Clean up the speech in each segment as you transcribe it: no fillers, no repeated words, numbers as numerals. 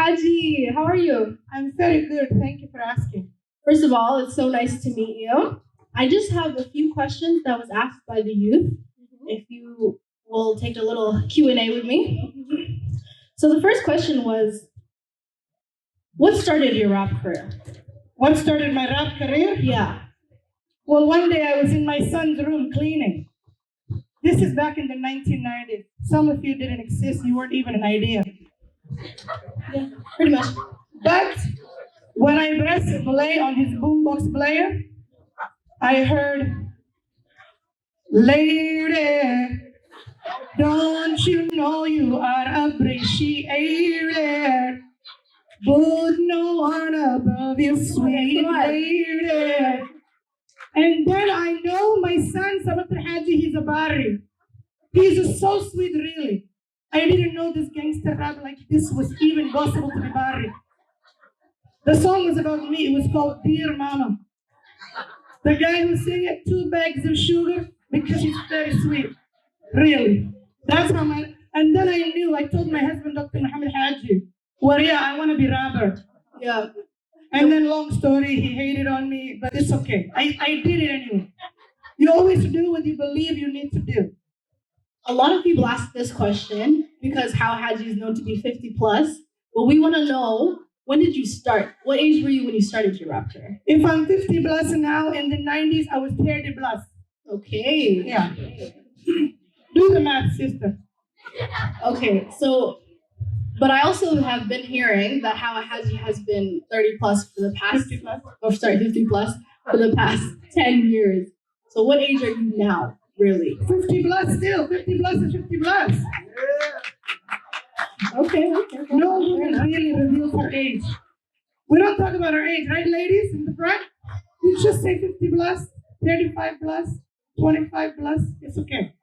Haji, how are you? I'm very good. Thank you for asking. First of all, it's so nice to meet you. I just have a few questions that was asked by the youth. If you will take a little Q&A with me. So the first question was, what started your rap career? What started my rap career? Yeah. Well, one day I was in my son's room cleaning. This is back in the 1990s. Some of you didn't exist. You weren't even an idea. Yeah, pretty much. But when I pressed play on his boombox player, I heard, "Lady, don't you know you are appreciated? But no one above you, sweet lady." And then I know my son, Surad Haji, he's a bari. He's so sweet, really. I didn't know this gangster rap like this was even possible to be bari. The song was about me. It was called Dear Mama. The guy who sang it, 2 bags of sugar, because he's very sweet. Really. That's how my, and then I knew, I told my husband, Dr. Muhammad Haji, well, yeah, I want to be rapper. Yeah. And then long story, he hated on me, but it's okay. I did it anyway. You always do what you believe you need to do. A lot of people ask this question because Hawa Haji is known to be 50 plus, but we want to know, when did you start? What age were you when you started your rap career? If I'm 50 plus now, in the 90s, I was 30 plus. Okay. Yeah. Do the math, sister. Okay, so, but I also have been hearing that Hawa Haji has been 30 plus for the past, 50 plus. 50 plus for the past 10 years. So what age are you now, really? 50 plus still. 50 plus is 50 plus. Okay. No woman really reveals her age. We don't talk about our age, right, ladies in the front? We just say 50 plus, 35 plus, 25 plus. It's okay.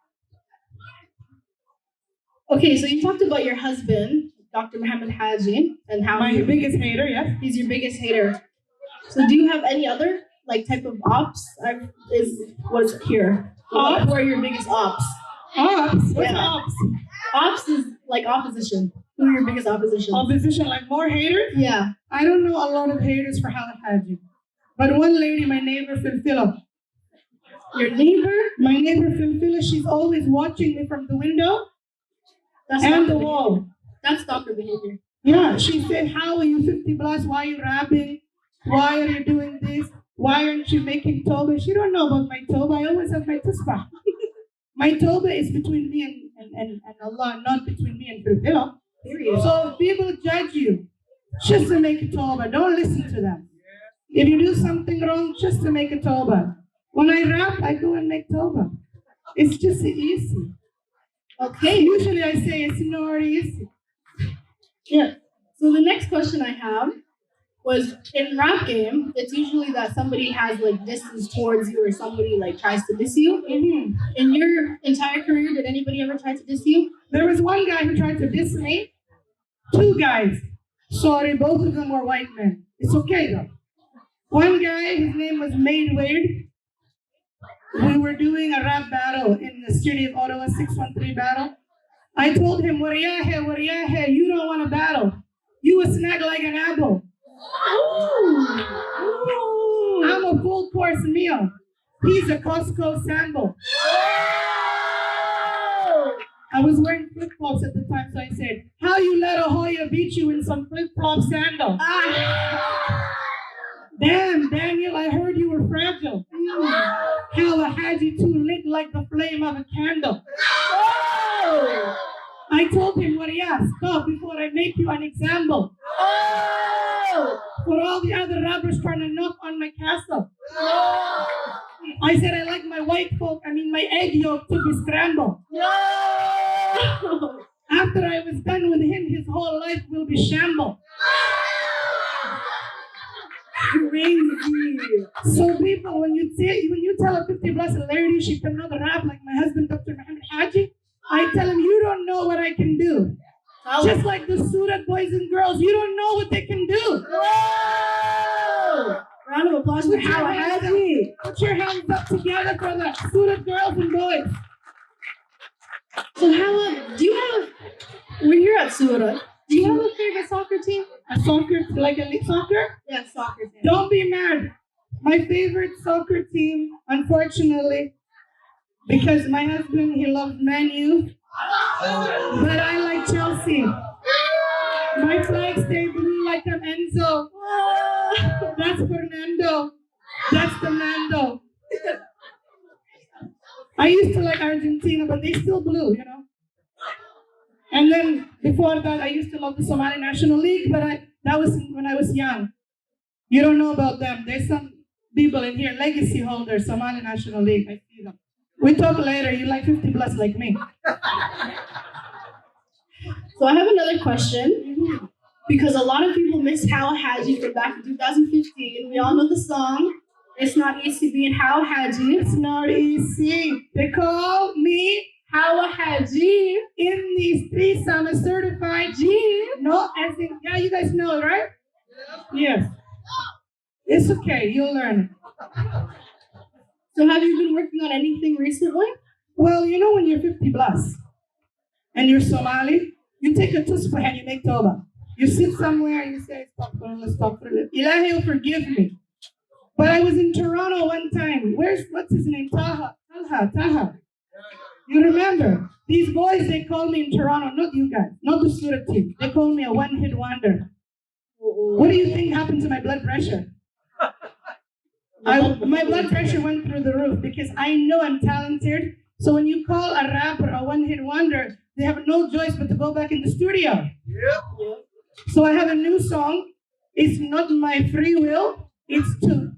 Okay, so you talked about your husband, Dr. Muhammad Haji, and how My biggest hater, yes. he's your biggest hater. So do you have any other type of ops? What's here? Ops? Who are your biggest ops? Ops? What's Yeah. ops? Ops is like opposition. Who are your biggest opposition? Opposition, like more haters? Yeah. I don't know a lot of haters for Hawa Haji. But one lady, my neighbor, Filfila. Your neighbor? My neighbor, Filfila, she's always watching me from the window That's and the stalker wall. behavior. That's stalker behavior. Yeah, she said, "How are you 50 plus? Why are you rapping? Why are you doing this? Why aren't you making toba?" She don't know about my toba. I always have my tusbah. My toba is between me and Allah, not between me and Filfila. Period. So if people judge you just to make a toba, don't listen to them. If you do something wrong, just to make a toba. When I rap, I go and make toba. It's just easy. Okay. Usually I say it's not easy. Yeah. So the next question I have was, in rap game, it's usually that somebody has distance towards you or somebody tries to diss you. Mhm. In your entire career, did anybody ever try to diss you? There was one guy who tried to diss me. 2 guys. Sorry, both of them were white men. It's okay though. One guy, his name was Made Weird. We were doing a rap battle in the city of Ottawa, 613 battle. I told him, wariyahe, you don't want to battle. You a snack like an apple. I'm a full course meal. He's a Costco sample. I was wearing flip-flops at the time, so I said, "How you let a Hoya beat you in some flip-flop sandal?" Damn, Daniel, I heard you were fragile. Hawa Haji too lit like the flame of a candle. I told him, "Wariya, stop before I make you an example." For all the other rappers trying to knock on my castle. I said, "I like my my egg yolk to be scrambled." After I was done with him, his whole life will be shamble. Crazy. So people, when you tell a 50 plus lady she cannot rap like my husband, Dr. Muhammad Haji, I tell him, "You don't know what I can do." Just like the Surad boys and girls, you don't know what they can do. Whoa! Round of applause for Hawa Haji. Put your hands up together for the Surad girls and boys. So Hawa, we're here at Surad. Do you have a favorite soccer team? A soccer, like elite soccer? Yeah, soccer team. Don't be mad. My favorite soccer team, unfortunately, because my husband, he loves Man U, but I like Chelsea. My flag stay blue like I'm Enzo. That's Fernando. That's the Mando. I used to like Argentina, but they still blue, you know. And then before that, I used to love the Somali National League, but that was when I was young. You don't know about them. There's some people in here, legacy holders, Somali National League. I see them. We talk later. You like 50 plus like me. So I have another question, because a lot of people miss Hawa Haji from back in 2015. We all know the song. It's not Eassy being Hawa Haji. It's not easy. They call me Hawa Haji. in these streets. I'm a certified G. No, as in, yeah, you guys know it, right? Yes. It's okay. You'll learn. So have you been working on anything recently? Well, you know when you're 50 plus and you're Somali, you take a tusbah and you make tawbah. You sit somewhere and you say, astaghfirullah, astaghfirullah. Ilahi will forgive me. But I was in Toronto one time. What's his name? Taha. You remember? These boys, they call me in Toronto, not you guys, not the Surad team. They call me a one-hit wonder. What do you think happened to my blood pressure? My blood pressure went through the roof because I know I'm talented. So when you call a rapper a one-hit wonder, they have no choice but to go back in the studio. Yep. So I have a new song. It's not my free will. It's to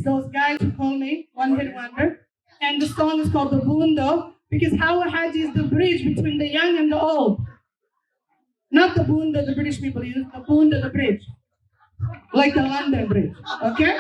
those guys who call me one-hit wonder. And the song is called The Bundo, because Hawa Haji is the bridge between the young and the old. Not the Bundo the British people use, the Bundo the bridge. Like the London Bridge, okay?